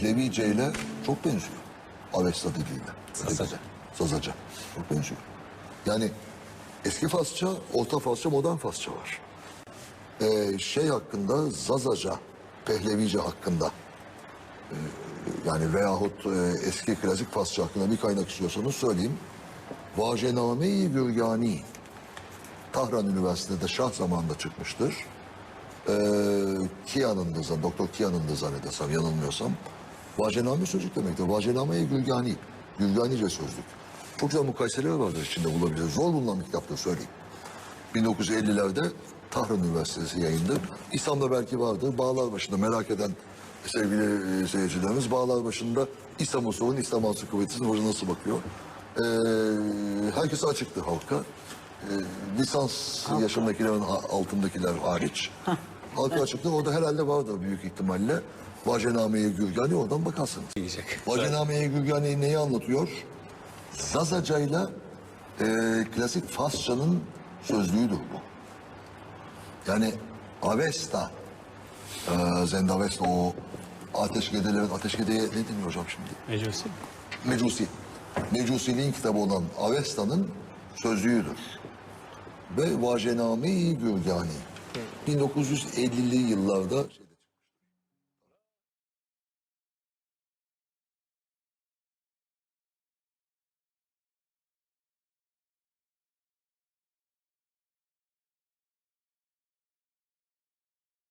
Pehlevice ile çok benziyor. Avesta diliyle. Zazaca. Zazaca. Çok benziyor. Yani eski Farsça, Orta Farsça, Modern Farsça var. Şey hakkında, Zazaca, Pehlevice hakkında yani veyahut eski klasik Farsça hakkında bir kaynak istiyorsanız söyleyeyim. Vajename-i Gürgani Tahran Üniversitesi'nde Şah zamanında çıkmıştır. Kia'nın Doktor Kia'nın da zannedersem yanılmıyorsam. Vajename sözcük demektir. Vajename-i Gürgani. Gürganice sözlük. Çok güzel mukayeseler vardır içinde bulabilir. Zor bulunan bir kitaptır söyleyeyim. 1950'lerde Tahran Üniversitesi yayındı. İslam'da belki vardır. Bağlarbaşı'nda merak eden sevgili seyircilerimiz Bağlarbaşı'nda İslam usulünün İslam Ansiklopedisi'nin hoca nasıl bakıyor? Herkese açıktı halka. Lisans yaşındakilerin altındakiler hariç. Halka açıktı. Orada herhalde vardır büyük ihtimalle. Vajename-i Gürgani oradan bakarsınız. Vajename-i Gürgani neyi anlatıyor? Zazaca'yla klasik Farsçanın sözlüğüdür bu. Yani Avesta, Zendavesta o ateşkedeye ne deniyor hocam şimdi? Mecusi. Mecusi. Mecusiliğin kitabı olan Avesta'nın sözlüğüdür. Ve Vajename-i Gürgani. 1950'li yıllarda